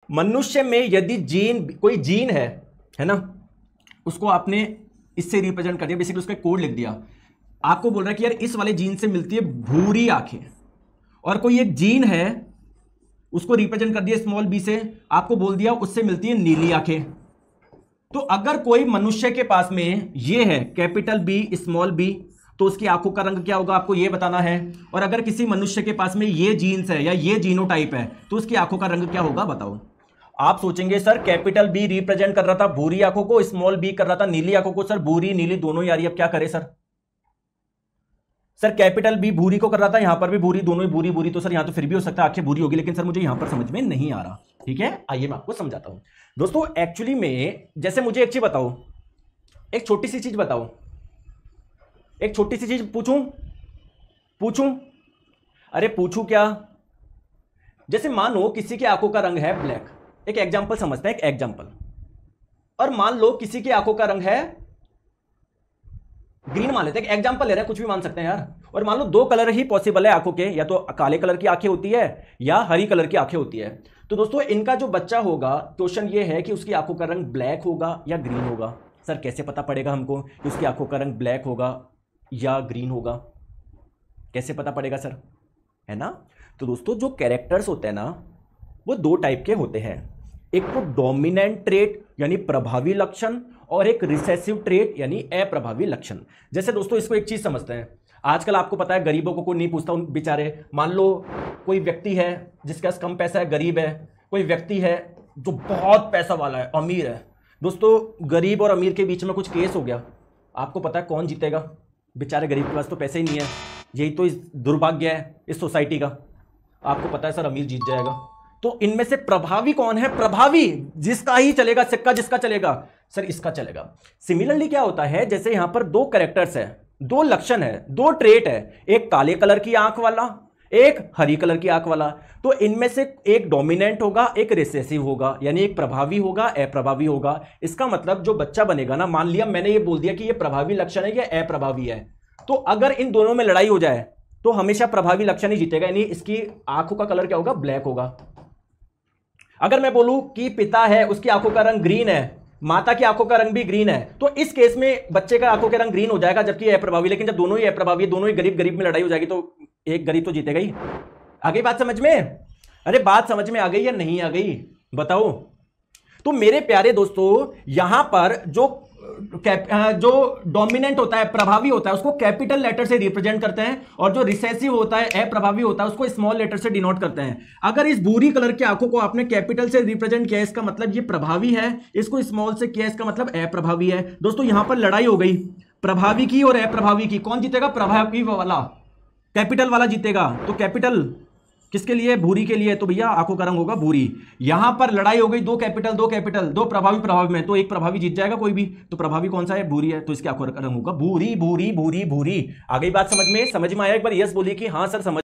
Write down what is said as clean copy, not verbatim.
मनुष्य में यदि जीन, कोई जीन है ना, उसको आपने इससे रिप्रेजेंट कर दिया, बेसिकली उसका कोड लिख दिया, आपको बोल रहा है कि यार इस वाले जीन से मिलती है भूरी आंखें, और कोई एक जीन है उसको रिप्रेजेंट कर दिया स्मॉल बी से, आपको बोल दिया उससे मिलती है नीली आंखें। तो अगर कोई मनुष्य के पास में ये है कैपिटल बी स्मॉल बी, तो उसकी आंखों का रंग क्या होगा आपको ये बताना है। और अगर किसी मनुष्य के पास में ये जीन्स है या ये जीनोटाइप है तो उसकी आंखों का रंग क्या होगा बताओ। आप सोचेंगे सर कैपिटल बी रिप्रेजेंट कर रहा था भूरी आंखों को, स्मॉल बी कर रहा था नीली आंखों को। सर भूरी नीली दोनों ही आ रही है, अब क्या करें सर? सर कैपिटल बी भूरी को कर रहा था, यहां पर भी भूरी, दोनों ही भूरी भूरी, तो सर यहां तो फिर भी हो सकता है आंखें भूरी होगी, लेकिन सर मुझे यहां पर समझ में नहीं आ रहा। ठीक है, आइए मैं आपको समझाता हूं दोस्तों। एक्चुअली में जैसे मुझे एक चीज बताओ, एक छोटी सी चीज बताओ, एक छोटी सी चीज पूछूं? अरे पूछूं क्या? जैसे मान लो किसी की आंखों का रंग है ब्लैक, एक एग्जांपल समझते हैं, एक एग्जांपल। और मान लो किसी की आंखों का रंग है ग्रीन, मान लेते हैं, एग्जांपल ले रहे हैं, कुछ भी मान सकते हैं यार। और मान लो दो कलर ही पॉसिबल है आंखों के, या तो काले कलर की आंखें होती है या हरी कलर की आंखें होती है। तो दोस्तों इनका जो बच्चा होगा, क्वेश्चन ये है कि उसकी आंखों का रंग ब्लैक होगा या ग्रीन होगा। सर कैसे पता पड़ेगा हमको कि उसकी आंखों का रंग ब्लैक होगा या ग्रीन होगा? कैसे पता पड़ेगा सर, है ना? तो दोस्तों जो कैरेक्टर्स होते हैं ना वो दो टाइप के होते हैं, एक तो डोमिनेंट ट्रेट यानी प्रभावी लक्षण, और एक रिसेसिव ट्रेट यानी अप्रभावी लक्षण। जैसे दोस्तों इसको एक चीज समझते हैं, आजकल आपको पता है गरीबों को कोई नहीं पूछता, उन बेचारे, मान लो कोई व्यक्ति है जिसके पास कम पैसा है, गरीब है, कोई व्यक्ति है जो बहुत पैसा वाला है, अमीर है। दोस्तों गरीब और अमीर के बीच में कुछ केस हो गया, आपको पता है कौन जीतेगा? बेचारे गरीब के पास तो पैसे ही नहीं है, यही तो इस दुर्भाग्य है इस सोसाइटी का। आपको पता है सर अमीर जीत जाएगा। तो इनमें से प्रभावी कौन है? प्रभावी जिसका ही चलेगा, सिक्का जिसका चलेगा, सर इसका चलेगा। सिमिलरली क्या होता है, जैसे यहां पर दो कैरेक्टर्स है, दो लक्षण है, दो ट्रेट है, एक काले कलर की आंख वाला, एक हरी कलर की आंख वाला। तो इनमें से एक डोमिनेंट होगा, एक रिसेसिव होगा, यानी एक प्रभावी होगा, अप्रभावी होगा। इसका मतलब जो बच्चा बनेगा ना, मान लिया मैंने ये बोल दिया कि ये प्रभावी लक्षण है या अप्रभावी है, तो अगर इन दोनों में लड़ाई हो जाए तो हमेशा प्रभावी लक्षण ही जीतेगा, यानी इसकी आंखों का कलर क्या होगा? ब्लैक होगा। अगर मैं बोलूं कि पिता है उसकी आंखों का रंग ग्रीन है, माता की आंखों का रंग भी ग्रीन है, तो इस केस में बच्चे का आंखों का रंग ग्रीन हो जाएगा, जबकि अप्रभावी। लेकिन जब दोनों ही अप्रभावी, दोनों ही गरीब गरीब में लड़ाई हो जाएगी तो एक गरीब तो जीतेगा ही। आ गई बात समझ में? अरे बात समझ में आ गई या नहीं आ गई बताओ? तो मेरे प्यारे दोस्तों यहां पर जो डोमिनेंट होता है, प्रभावी होता है, उसको कैपिटल लेटर से रिप्रेजेंट करते हैं, और जो रिसेसिव होता है, अप्रभावी होता है, उसको स्मॉल लेटर से डिनोट करते हैं। अगर इस भूरी कलर की आंखों को आपने कैपिटल से रिप्रेजेंट किया, इसका मतलब ये प्रभावी है, इसको स्मॉल से किया, इसका मतलब अप्रभावी है। दोस्तों यहां पर लड़ाई हो गई प्रभावी की और अप्रभावी की, कौन जीतेगा? प्रभावी वाला, कैपिटल वाला जीतेगा। तो कैपिटल किसके लिए? भूरी के लिए, तो भैया आंखों का रंग होगा भूरी। यहां पर लड़ाई हो गई दो कैपिटल दो प्रभावी में, तो एक प्रभावी जीत जाएगा कोई भी, तो प्रभावी कौन सा है? भूरी है, तो इसके आंखों का रंग होगा भूरी भूरी भूरी भूरी। आ गई बात समझ में? समझ में आया? एक बार यस बोलिए कि हाँ सर समझ